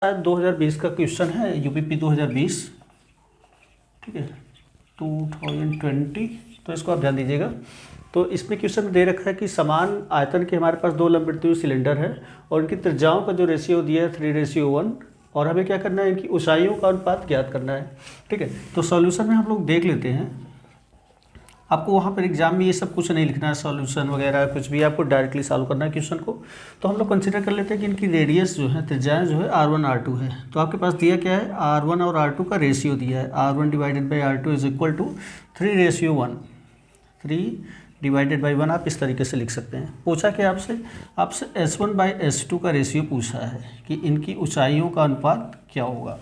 2020 का क्वेश्चन है यूपीपी 2020, ठीक है 2020। तो इसको आप ध्यान दीजिएगा। तो इसमें क्वेश्चन दे रखा है कि समान आयतन के हमारे पास दो लंबवृत्तीय सिलेंडर है और इनकी त्रिज्याओं का जो रेशियो दिया है 3:1 और हमें क्या करना है, इनकी ऊंचाइयों का अनुपात ज्ञात करना है। ठीक है, तो सॉल्यूशन में हम लोग देख लेते हैं। आपको वहाँ पर एग्जाम में ये सब कुछ नहीं लिखना है, सॉल्यूशन वगैरह कुछ भी, आपको डायरेक्टली सॉल्व करना है क्वेश्चन को। तो हम लोग कंसिडर कर लेते हैं कि इनकी रेडियस जो है, त्रिज्याएं जो है R1 R2 है। तो आपके पास दिया क्या है, R1 और R2 का रेशियो दिया है, R1 divided by R2 is equal to 3:1। 3/1 आप इस तरीके से लिख सकते हैं। पूछा क्या आपसे S1/S2 का रेशियो पूछा है कि इनकी ऊंचाइयों का अनुपात क्या होगा।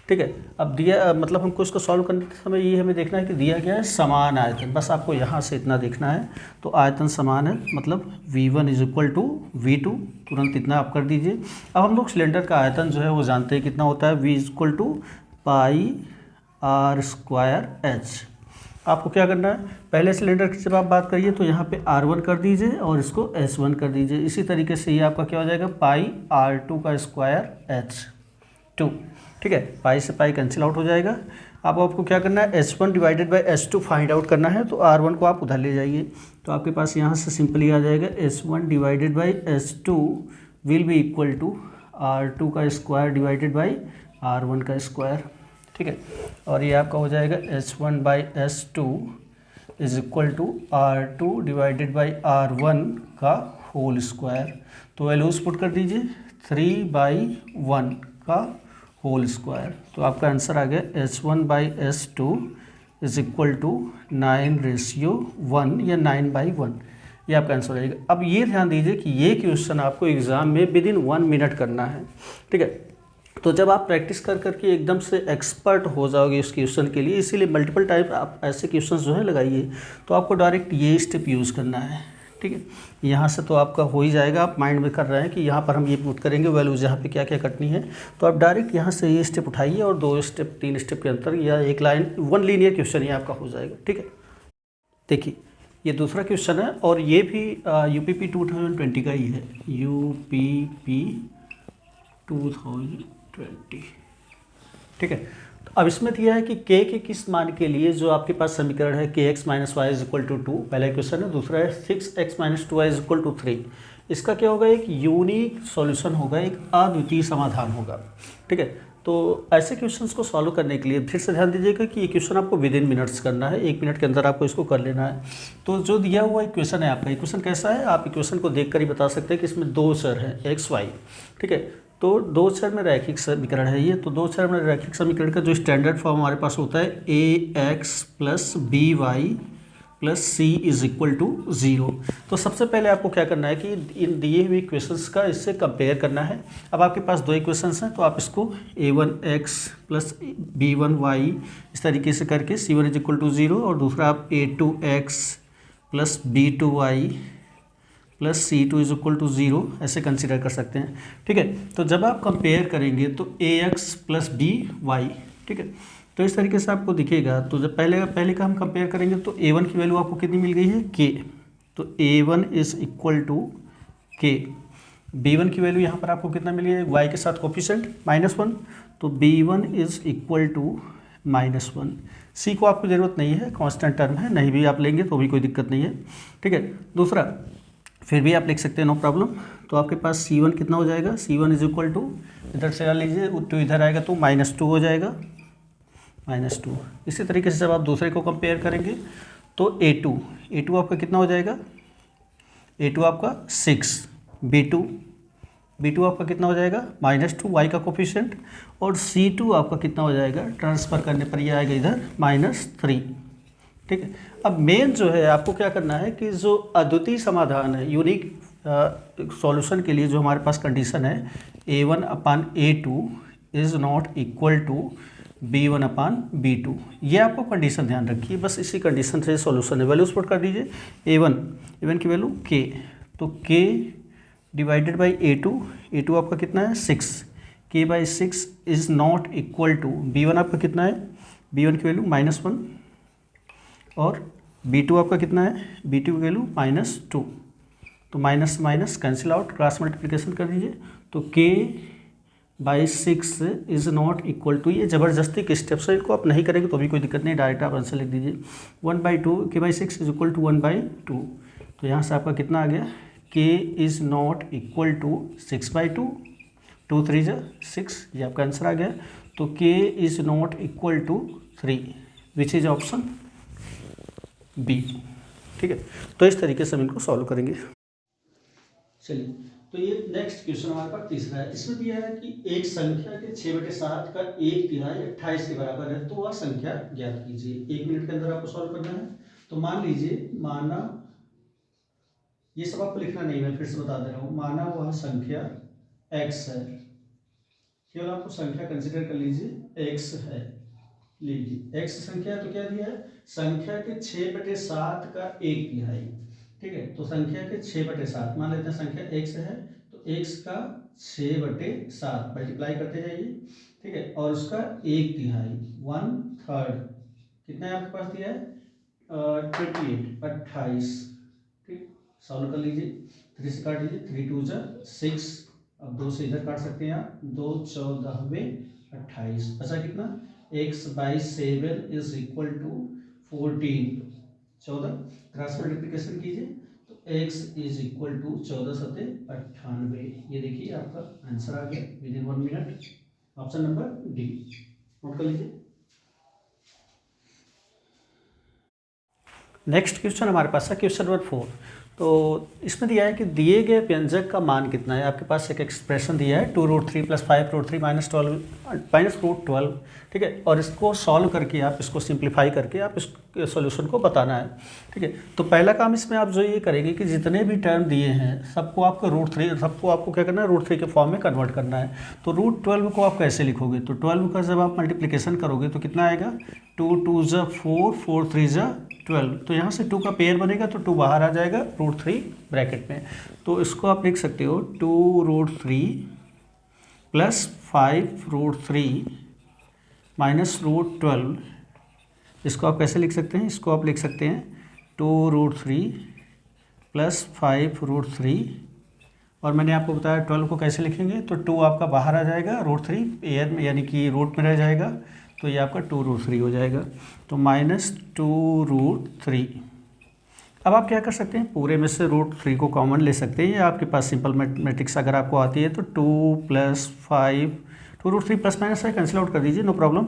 ठीक है, अब दिया मतलब हमको इसको सॉल्व करने के समय ये हमें देखना है कि दिया गया है समान आयतन, बस आपको यहाँ से इतना देखना है। तो आयतन समान है, मतलब V1 is equal to V2, तुरंत इतना आप कर दीजिए। अब हम लोग सिलेंडर का आयतन जो है वो जानते हैं कितना होता है, V is equal to πr²h। आपको क्या करना है, पहले सिलेंडर की जब आप बात करिए तो यहाँ पे R1 कर दीजिए और इसको S1 कर दीजिए। इसी तरीके से ये आपका क्या हो जाएगा, πr2²h2। ठीक है, पाई से पाई कैंसिल आउट हो जाएगा। अब आपको क्या करना है, S1 divided by S2 find out करना है। तो R1 को आप उधर ले जाइए, तो आपके पास यहाँ से सिंपली आ जाएगा S1 divided by S2 will be equal to R2 का स्क्वायर डिवाइडेड बाई R1 का स्क्वायर। ठीक है, और ये आपका हो जाएगा S1/S2 is equal to R2 divided by R1 का होल स्क्वायर। तो वैल्यूज पुट कर दीजिए, 3/1 का होल स्क्वायर। तो आपका आंसर आ गया S1/S2 इज इक्वल टू 9:1 या 9/1, ये आपका आंसर हो जाएगा। अब ये ध्यान दीजिए कि ये क्वेश्चन आपको एग्जाम में विदिन 1 मिनट करना है। ठीक है, तो जब आप प्रैक्टिस कर करके एकदम से एक्सपर्ट हो जाओगे इस क्वेश्चन के लिए, इसीलिए मल्टीपल टाइप आप ऐसे क्वेश्चंस जो है लगाइए। तो आपको डायरेक्ट ये स्टेप यूज़ करना है। ठीक है, यहाँ से तो आपका हो ही जाएगा, आप माइंड में कर रहे हैं कि यहाँ पर हम ये पुट करेंगे वैल्यूज यहाँ पे क्या क्या कटनी है। तो आप डायरेक्ट यहाँ से ये स्टेप उठाइए और 2 स्टेप 3 स्टेप के अंतर या एक लाइन 1 लीनियर क्वेश्चन ये आपका हो जाएगा। ठीक है, देखिए ये दूसरा क्वेश्चन है और ये भी यूपीपी 2020 का ही है, यूपीपी 2020। ठीक है, तो अब इसमें दिया है कि k के किस मान के लिए जो आपके पास समीकरण है kx - y is equal to 2, पहला क्वेश्चन है। दूसरा है 6x - 2y is equal to 3। इसका क्या होगा, एक यूनिक सॉल्यूशन होगा, एक अद्वितीय समाधान होगा। ठीक है, तो ऐसे क्वेश्चंस को सॉल्व करने के लिए फिर से ध्यान दीजिएगा कि ये क्वेश्चन आपको विदिन मिनट्स करना है, 1 मिनट के अंदर आपको इसको कर लेना है। तो जो दिया हुआ इक्वेशन है आपका, इक्वेशन कैसा है, आप इक्वेशन को देख कर ही बता सकते हैं कि इसमें 2 चर हैं x y। ठीक है, तो 2 चर में रैखिक समीकरण है ये। तो 2 चर में रैखिक समीकरण का जो स्टैंडर्ड फॉर्म हमारे पास होता है ax plus by plus c is equal to 0। तो सबसे पहले आपको क्या करना है कि इन दिए हुए इक्वेशंस का इससे कंपेयर करना है। अब आपके पास 2 इक्वेशंस हैं, तो आप इसको a1x प्लस b1y इस तरीके से करके c1 इज इक्वल टू 0 और दूसरा आप a2x plus b2y plus C2 is equal to 0 ऐसे कंसिडर कर सकते हैं। ठीक है, तो जब आप कंपेयर करेंगे तो ax प्लस by, ठीक है, तो इस तरीके से आपको दिखेगा। तो जब पहले का हम कंपेयर करेंगे तो a1 की वैल्यू आपको कितनी मिल गई है, k। तो a1 is equal to k। b1 की वैल्यू यहाँ पर आपको कितना मिली है, y के साथ कोफिशिएंट -1, तो b1 is equal to -1। c को आपको ज़रूरत नहीं है, कांस्टेंट टर्म है, नहीं भी आप लेंगे तो भी कोई दिक्कत नहीं है। ठीक है, दूसरा फिर भी आप लिख सकते हैं, नो प्रॉब्लम। तो आपके पास C1 कितना हो जाएगा, C1 इज इक्वल टू, इधर से लीजिए तो इधर आएगा तो -2 हो जाएगा, -2। इसी तरीके से जब आप दूसरे को कंपेयर करेंगे तो A2 आपका कितना हो जाएगा, A2 आपका 6, B2 आपका कितना हो जाएगा, -2, y का कोफिशिएंट, और C2 आपका कितना हो जाएगा, ट्रांसफ़र करने पर ये आएगा इधर -3। ठीक है, अब मेन जो है आपको क्या करना है कि जो अद्वितीय समाधान है, यूनिक सॉल्यूशन के लिए जो हमारे पास कंडीशन है A1/A2 is not equal to B1/B2, ये आपको कंडीशन ध्यान रखिए, बस इसी कंडीशन से सॉल्यूशन है। वैल्यूज पुट कर दीजिए, A1 की वैल्यू k, तो k डिवाइडेड बाई A2 आपका कितना है 6, k/6 is not equal to B1 आपका कितना है, B1 की वैल्यू -1 और B2 आपका कितना है, B2 की वैल्यू -2। तो minus minus cancel out, cross multiplication कर दीजिए, तो k by 6 is not equal to, ये ज़बरदस्ती के स्टेप्स है, इनको आप नहीं करेंगे तो भी कोई दिक्कत नहीं, डायरेक्ट आप आंसर लिख दीजिए 1/2 k/6 इज इक्वल टू 1/2। तो यहाँ से आपका कितना आ गया, k is not equal to 6/2, 2 3 जा 6, ये आपका आंसर आ गया। तो k is not equal to 3, which is option B. ठीक है, तो इस तरीके से हम इनको सॉल्व करेंगे। चलिए, तो ये नेक्स्ट क्वेश्चन हमारे पास तीसरा है। इसमें दिया है कि एक संख्या के 6/7 का 1/3 28 के बराबर है, तो वह संख्या ज्ञात कीजिए। 1 मिनट के अंदर आपको सॉल्व करना है। तो मान लीजिए, माना, ये सब आपको लिखना नहीं, मैं फिर से बता दे रहा हूँ, माना वह संख्या x है, केवल आपको संख्या कंसिडर कर लीजिए x है, लीजिए x संख्या है, तो क्या दिया है, संख्या के 6/7 का 1/3। ठीक है, तो संख्या के 6/7 मान लेते हैं, संख्या x है तो x का 6/7 मल्टीप्लाई करते जाइए। ठीक है, और उसका 1/3 1/3 कितना है आपके पास दिया है 28। ठीक, सॉल्व कर लीजिए, 3 से काट लीजिए, 3 2 जा 6, अब 2 से इधर काट सकते हैं आप, 2 14 28, बचा कितना, x/7 is equal to 14, 14 cross multiplication कीजिए तो x इज इक्वल टू 14 सते 98। ये देखिए आपका आंसर आ गया with in 1 minute, option number D, note कर लीजिए। नेक्स्ट क्वेश्चन हमारे पास है क्वेश्चन नंबर 4। तो इसमें दिया है कि दिए गए व्यंजक का मान कितना है। आपके पास एक एक्सप्रेशन दिया है 2√3 + 5√3 -12। ठीक है, और इसको सॉल्व करके आप इसको सिंप्लीफाई करके आप इस सॉल्यूशन को बताना है। ठीक है, तो पहला काम इसमें आप जो ये करेंगे कि जितने भी टर्म दिए हैं सबको आपको √3, सबको आपको क्या करना है, √3 के फॉर्म में कन्वर्ट करना है। तो √12 को आप कैसे लिखोगे, तो 12 का जब आप मल्टीप्लिकेशन करोगे तो कितना आएगा, 2 2 जा 4, 4 3 जा 12। तो यहाँ से 2 का पेयर बनेगा तो 2 बाहर आ जाएगा √3 ब्रैकेट में। तो इसको आप लिख सकते हो 2√3 + 5√3 -√12। इसको आप कैसे लिख सकते हैं, इसको आप लिख सकते हैं 2√3 + 5√3, और मैंने आपको बताया 12 को कैसे लिखेंगे, तो 2 आपका बाहर आ जाएगा, √3 पेयर में यानी कि रूट में रह जाएगा, तो ये आपका 2√3 हो जाएगा। तो -2√3। अब आप क्या कर सकते हैं, पूरे में से √3 को कॉमन ले सकते हैं, या आपके पास सिंपल मैथमेटिक्स अगर आपको आती है तो 2 + 5, 2√3 प्लस माइनस है, कैंसिल आउट कर दीजिए, नो प्रॉब्लम,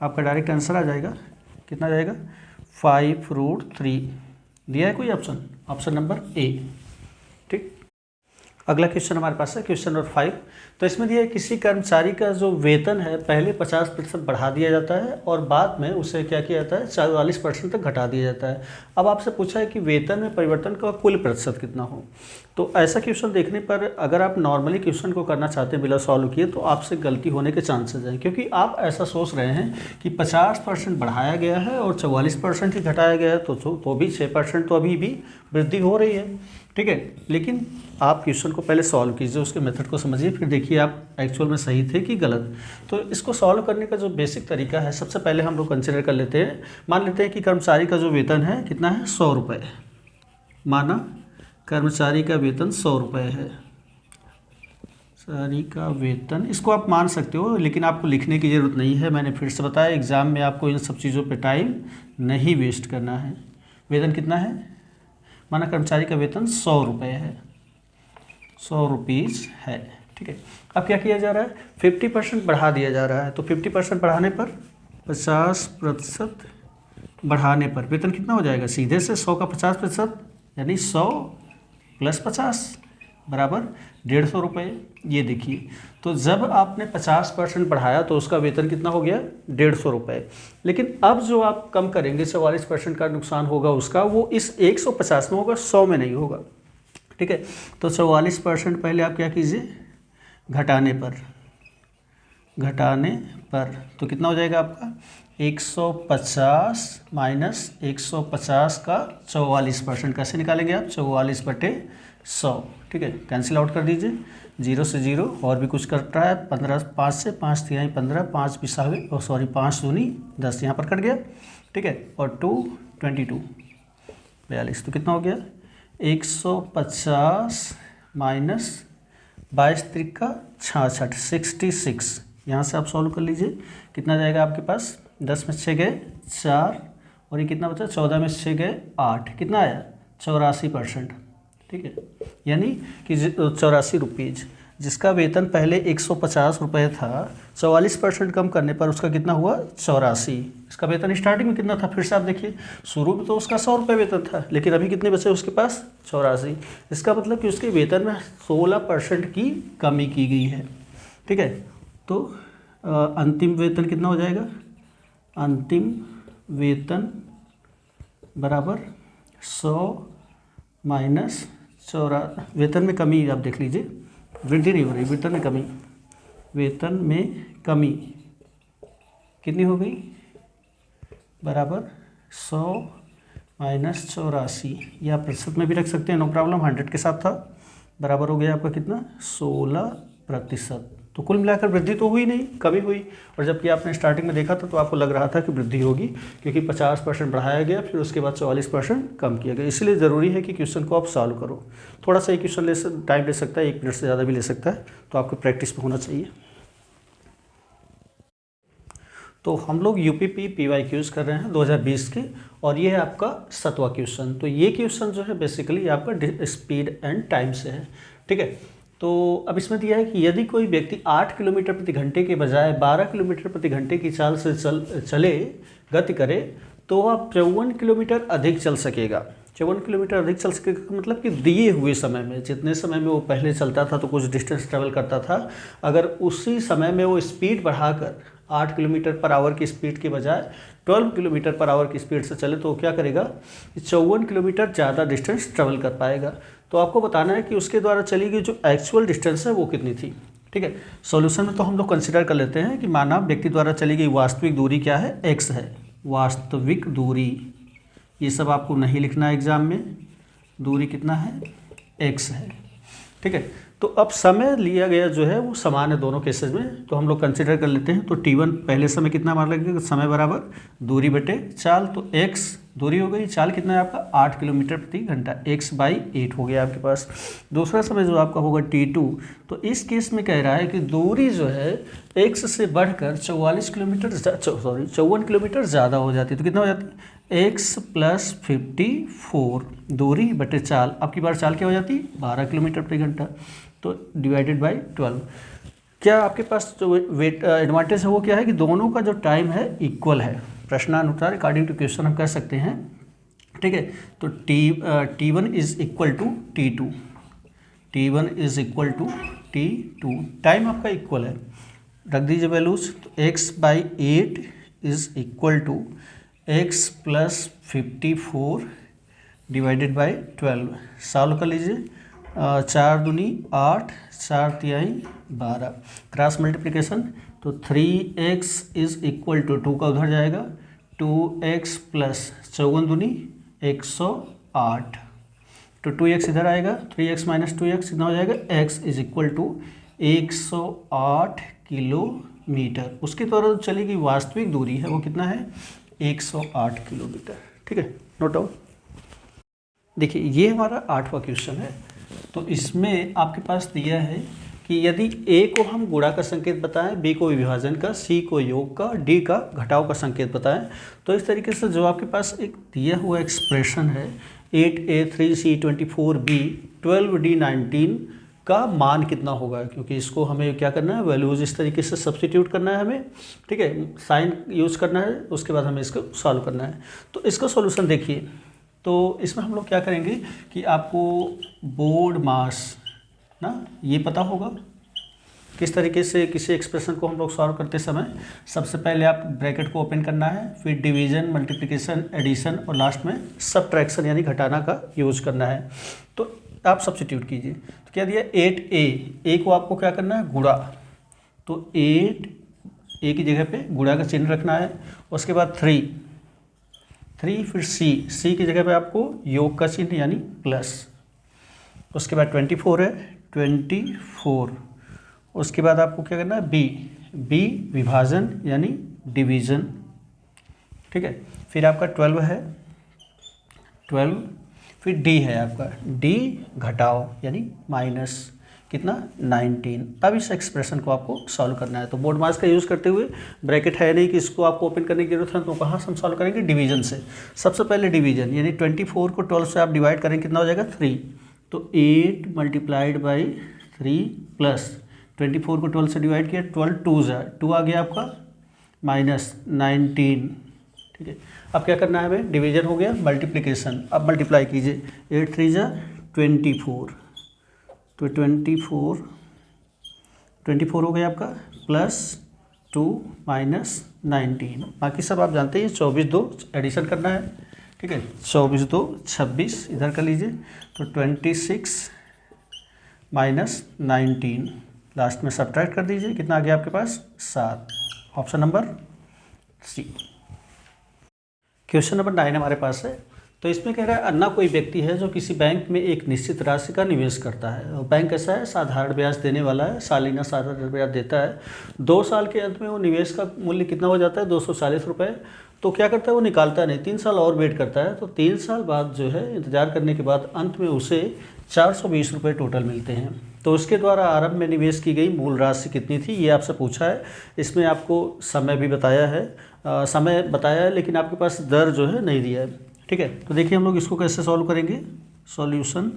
आपका डायरेक्ट आंसर आ जाएगा। कितना आ जाएगा, 5√3। दिया है कोई ऑप्शन, ऑप्शन नंबर ए। ठीक, अगला क्वेश्चन हमारे पास है क्वेश्चन नंबर 5। तो इसमें दिया है किसी कर्मचारी का जो वेतन है पहले 50% बढ़ा दिया जाता है और बाद में उसे क्या किया जाता है, 44% तक घटा दिया जाता है। अब आपसे पूछा है कि वेतन में परिवर्तन का कुल प्रतिशत कितना हो। तो ऐसा क्वेश्चन देखने पर अगर आप नॉर्मली क्वेश्चन को करना चाहते हैं बिना सॉल्व किए तो आपसे गलती होने के चांसेस हैं, क्योंकि आप ऐसा सोच रहे हैं कि 50% बढ़ाया गया है और 44% ही घटाया गया है, तो भी 6% तो अभी भी वृद्धि हो रही है। ठीक है, लेकिन आप क्वेश्चन को पहले सॉल्व कीजिए, उसके मेथड को समझिए, फिर देखिए आप एक्चुअल में सही थे कि गलत। तो इसको सॉल्व करने का जो बेसिक तरीका है, सबसे पहले हम लोग कंसिडर कर लेते हैं, मान लेते हैं कि कर्मचारी का जो वेतन है कितना है, 100 रुपये। माना कर्मचारी का वेतन 100 रुपये है, कर्मचारी का वेतन, इसको आप मान सकते हो लेकिन आपको लिखने की ज़रूरत नहीं है। मैंने फिर से बताया एग्ज़ाम में आपको इन सब चीज़ों पे टाइम नहीं वेस्ट करना है। वेतन कितना है, माना कर्मचारी का वेतन 100 रुपये है, 100 रुपीज़ है। ठीक है, अब क्या किया जा रहा है, 50% बढ़ा दिया जा रहा है। तो 50% बढ़ाने पर, 50% बढ़ाने पर वेतन कितना हो जाएगा, सीधे से 100 का 50% यानी 100 + 50 बराबर 150 रुपये। ये देखिए, तो जब आपने 50% बढ़ाया तो उसका वेतन कितना हो गया, 150 रुपये। लेकिन अब जो आप कम करेंगे 44% का नुकसान होगा उसका, वो इस 150 में होगा, 100 में नहीं होगा। ठीक है, तो 44% पहले आप क्या कीजिए, घटाने पर तो कितना हो जाएगा आपका, 150 माइनस 150 का 44%। कैसे निकालेंगे आप, 44/100। ठीक है, कैंसिल आउट कर दीजिए, 0 से 0 और भी कुछ कट रहा है, 15 5 से 5 3 15, 5 बिसावे 5 दूनी 10, यहाँ पर कट गया। ठीक है, और 2 22 42, तो कितना हो गया, 150 माइनस 22 त्रिका 66, 66। यहाँ से आप सॉल्व कर लीजिए, कितना जाएगा आपके पास, 10 में 6 गए 4, और ये कितना बचा, 14 में 6 गए 8, कितना आया 84%। ठीक है, यानी कि 84 रुपीज़। जिसका वेतन पहले 150 रुपये था, 44% कम करने पर उसका कितना हुआ 84। इसका वेतन स्टार्टिंग में कितना था, फिर से आप देखिए, शुरू में तो उसका 100 रुपये वेतन था, लेकिन अभी कितने बचे उसके पास 84। इसका मतलब कि उसके वेतन में 16% की कमी की गई है। ठीक है, तो अंतिम वेतन कितना हो जाएगा, अंतिम वेतन बराबर 100 माइनस 84। वेतन में कमी आप देख लीजिए, वृद्धि नहीं हो रही, वेतन में कमी, वेतन में कमी कितनी हो गई, बराबर 100 माइनस 84, या प्रतिशत में भी रख सकते हैं, नो प्रॉब्लम, 100 के साथ था, बराबर हो गया आपका कितना 16%। तो कुल मिलाकर वृद्धि तो हुई नहीं, कमी हुई। और जबकि आपने स्टार्टिंग में देखा था तो आपको लग रहा था कि वृद्धि होगी, क्योंकि 50% बढ़ाया गया, फिर उसके बाद 44% कम किया गया। इसलिए ज़रूरी है कि क्वेश्चन को आप सॉल्व करो। थोड़ा सा ये क्वेश्चन टाइम ले सकता है, 1 मिनट से ज़्यादा भी ले सकता है, तो आपको प्रैक्टिस में होना चाहिए। तो हम लोग यूपीपी PYQs कर रहे हैं 2020 के, और ये है आपका 7वां क्वेश्चन। तो ये क्वेश्चन जो है बेसिकली आपका स्पीड एंड टाइम से है। ठीक है, तो अब इसमें दिया है कि यदि कोई व्यक्ति 8 किलोमीटर प्रति घंटे के बजाय 12 किलोमीटर प्रति घंटे की चाल से चले गति करे, तो वह 54 किलोमीटर अधिक चल सकेगा। 54 किलोमीटर अधिक चल सकेगा मतलब कि दिए हुए समय में, जितने समय में वो पहले चलता था तो कुछ डिस्टेंस ट्रेवल करता था, अगर उसी समय में वो स्पीड बढ़ाकर 8 किलोमीटर पर आवर की स्पीड के बजाय 12 किलोमीटर पर आवर की स्पीड से चले, तो क्या करेगा, 54 किलोमीटर ज़्यादा डिस्टेंस ट्रेवल कर पाएगा। तो आपको बताना है कि उसके द्वारा चली गई जो एक्चुअल डिस्टेंस है वो कितनी थी। ठीक है, सॉल्यूशन में तो हम लोग कंसिडर कर लेते हैं कि माना व्यक्ति द्वारा चली गई वास्तविक दूरी क्या है, x है, वास्तविक दूरी, ये सब आपको नहीं लिखना है एग्जाम में, दूरी कितना है, x है। ठीक है, तो अब समय लिया गया जो है वो समान है दोनों केसेस में, तो हम लोग कंसिडर कर लेते हैं। तो t1 पहले समय कितना मान लगेगा, समय बराबर दूरी बटे चाल, तो x दूरी हो गई, चाल कितना है आपका 8 किलोमीटर प्रति घंटा, x/8 हो गया आपके पास। दूसरा समय जो आपका होगा t2, तो इस केस में कह रहा है कि दूरी जो है x से बढ़कर 54 किलोमीटर ज़्यादा हो जाती है। तो कितना हो जाती है, x + 54 दूरी बटे चाल, आपकी बार चाल क्या हो जाती है 12 किलोमीटर प्रति घंटा, तो डिवाइडेड बाय 12। क्या आपके पास जो वेट एडवांटेज है वो क्या है कि दोनों का जो टाइम है इक्वल है, प्रश्नानुसार अकॉर्डिंग टू क्वेश्चन हम कह सकते हैं। ठीक है, तो t1 is equal to t2, t1 is equal to t2, time आपका इक्वल है, रख दीजिए वैल्यूज। तो x/8 is equal to x + 54 divided by 12। Solve कर लीजिए, 4 दूनी 8, 4 तिहाई 12, क्रॉस मल्टीप्लिकेशन, तो 3x इज इक्वल टू 2 का उधर जाएगा, 2x + 54 दूनी 108, तो 2x इधर आएगा, 3x - 2x कितना हो जाएगा, x is equal to 108 kilometre. उसके द्वारा जो चली गई वास्तविक दूरी है वो कितना है, 108 किलोमीटर। ठीक है, नोट डाउन। देखिए ये हमारा 8वां क्वेश्चन है। तो इसमें आपके पास दिया है कि यदि a को हम गुणा का संकेत बताएं, b को विभाजन का, c को योग का, d का घटाव का संकेत बताएं, तो इस तरीके से जो आपके पास एक दिया हुआ एक्सप्रेशन है 8a 3c 24b 12d 19 का मान कितना होगा, क्योंकि इसको हमें क्या करना है, वैल्यूज इस तरीके से सब्स्टिट्यूट करना है हमें। ठीक है, साइन यूज करना है, उसके बाद हमें इसको सॉल्व करना है। तो इसका सॉल्यूशन देखिए, तो इसमें हम लोग क्या करेंगे कि आपको बोर्ड मास ना ये पता होगा किस तरीके से किसी एक्सप्रेशन को हम लोग सॉल्व करते समय। सबसे पहले आप ब्रैकेट को ओपन करना है, फिर डिवीजन, मल्टीप्लिकेशन, एडिशन और लास्ट में सबट्रैक्शन यानी घटाना का यूज करना है। तो आप सब्स्टिट्यूट कीजिए, तो क्या दिया 8a को आपको क्या करना है, गुणा, तो 8a की जगह पे गुणा का चिन्ह रखना है। उसके बाद 3 फिर c की जगह पे आपको योग का चिन्ह यानी प्लस। उसके बाद 24 है, 24। उसके बाद आपको क्या करना है, b विभाजन यानी डिवीज़न। ठीक है, फिर आपका 12 है, 12, फिर d है आपका, d घटाव यानी माइनस, कितना 19। अब इस एक्सप्रेशन को आपको सॉल्व करना है। तो बोर्ड मास का यूज़ करते हुए, ब्रैकेट है नहीं कि इसको आपको ओपन करने की जरूरत है, तो कहाँ से हम सॉल्व करेंगे, डिवीजन से। सबसे पहले डिवीजन, यानी 24 को 12 से आप डिवाइड करें, कितना हो जाएगा 3। तो 8 मल्टीप्लाइड बाई 3 प्लस 24 को 12 से डिवाइड किया, 12 2 आ गया आपका माइनस 19। ठीक है, अब क्या करना है हमें, डिवीजन हो गया, मल्टीप्लिकेशन। अब मल्टीप्लाई कीजिए, 8 3 24, तो 24 हो गया आपका, प्लस 2 माइनस 19। बाकी सब आप जानते हैं, 24 2 एडिशन करना है। ठीक है, 24 2 26, इधर कर लीजिए, तो 26 माइनस 19, लास्ट में सब्ट्रैक्ट कर दीजिए, कितना आ गया आपके पास 7। Option number C. Question number 9 हमारे पास है। तो इसमें कह रहा है, अन्ना कोई व्यक्ति है जो किसी बैंक में एक निश्चित राशि का निवेश करता है, और बैंक कैसा है, साधारण ब्याज देने वाला है, सालाना साधारण ब्याज देता है। 2 साल के अंत में वो निवेश का मूल्य कितना हो जाता है, 240 रुपये। तो क्या करता है, वो निकालता नहीं, 3 साल और वेट करता है। तो 3 साल बाद जो है, इंतजार करने के बाद अंत में उसे 420 रुपये टोटल मिलते हैं। तो उसके द्वारा आरंभ में निवेश की गई मूल राशि कितनी थी, ये आपसे पूछा है। इसमें आपको समय भी बताया है, समय बताया है, लेकिन आपके पास दर जो है नहीं दिया है। ठीक है, तो देखिए हम लोग इसको कैसे सॉल्व करेंगे, सॉल्यूशन।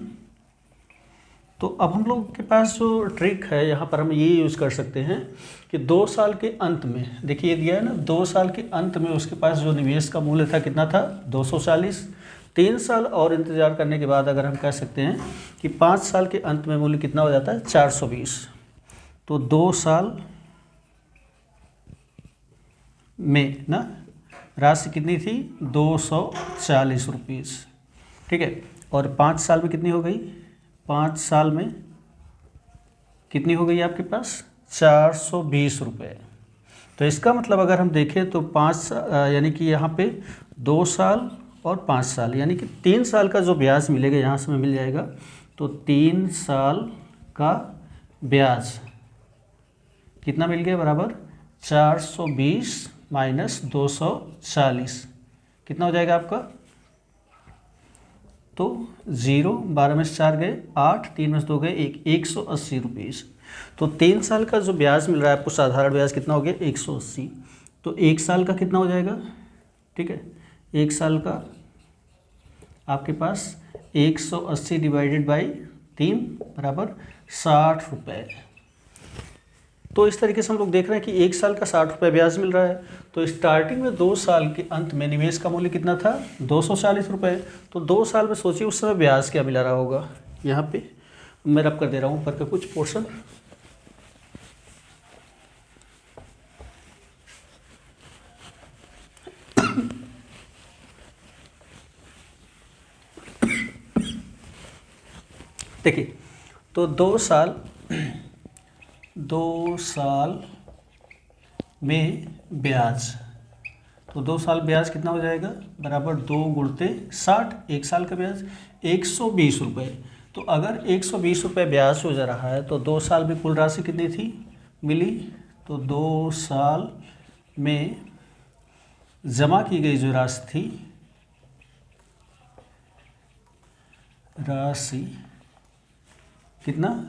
तो अब हम लोग के पास जो ट्रिक है, यहाँ पर हम ये यूज़ कर सकते हैं कि 2 साल के अंत में, देखिए ये दिया है ना, 2 साल के अंत में उसके पास जो निवेश का मूल्य था कितना था, 240। 3 साल और इंतज़ार करने के बाद अगर हम कह सकते हैं कि 5 साल के अंत में मूल्य कितना हो जाता है, 420। तो 2 साल में ना राशि कितनी थी, 240 रुपीज़। ठीक है, और 5 साल में कितनी हो गई, 5 साल में कितनी हो गई आपके पास, 420 रुपये। तो इसका मतलब अगर हम देखें तो 5 यानी कि यहाँ पे 2 साल और 5 साल, यानी कि 3 साल का जो ब्याज मिलेगा, यहाँ से हमें मिल जाएगा। तो 3 साल का ब्याज कितना मिल गया, बराबर 420 माइनस 240, कितना हो जाएगा आपका, तो 0, 12 में से 4 गए 8, 3 में से 2 गए 1, 180 रुपीज़। तो 3 साल का जो ब्याज मिल रहा है आपको, साधारण ब्याज कितना हो गया, 180। तो 1 साल का कितना हो जाएगा, ठीक है, 1 साल का आपके पास 180 डिवाइडेड बाई 3 बराबर 60 रुपये। तो इस तरीके से हम लोग देख रहे हैं कि 1 साल का 60 रुपये ब्याज मिल रहा है। तो स्टार्टिंग में 2 साल के अंत में निवेश का मूल्य कितना था, 240 रुपये। तो 2 साल में सोचिए उस समय ब्याज क्या मिला रहा होगा। यहाँ पे मैं रब कर दे रहा हूँ ऊपर का कुछ पोर्शन। देखिए, तो 2 साल में ब्याज, तो 2 साल ब्याज कितना हो जाएगा, बराबर 2 गुणते 60, 1 साल का ब्याज 120 रुपये। तो अगर 120 रुपये ब्याज हो जा रहा है तो 2 साल में कुल राशि कितनी थी मिली, तो 2 साल में जमा की गई जो राशि कितना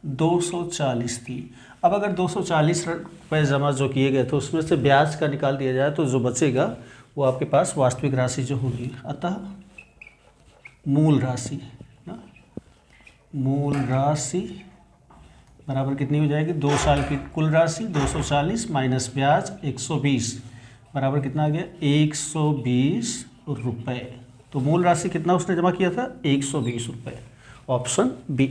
240 थी। अब अगर 240 रुपये जमा जो किए गए तो उसमें से ब्याज का निकाल दिया जाए तो जो बचेगा वो आपके पास वास्तविक राशि जो होगी। अतः मूल राशि बराबर कितनी हो जाएगी, 2 साल की कुल राशि 240 माइनस ब्याज 120 बराबर कितना आ गया, 120 रुपये। तो मूल राशि कितना उसने जमा किया था, 120 रुपये। Option B.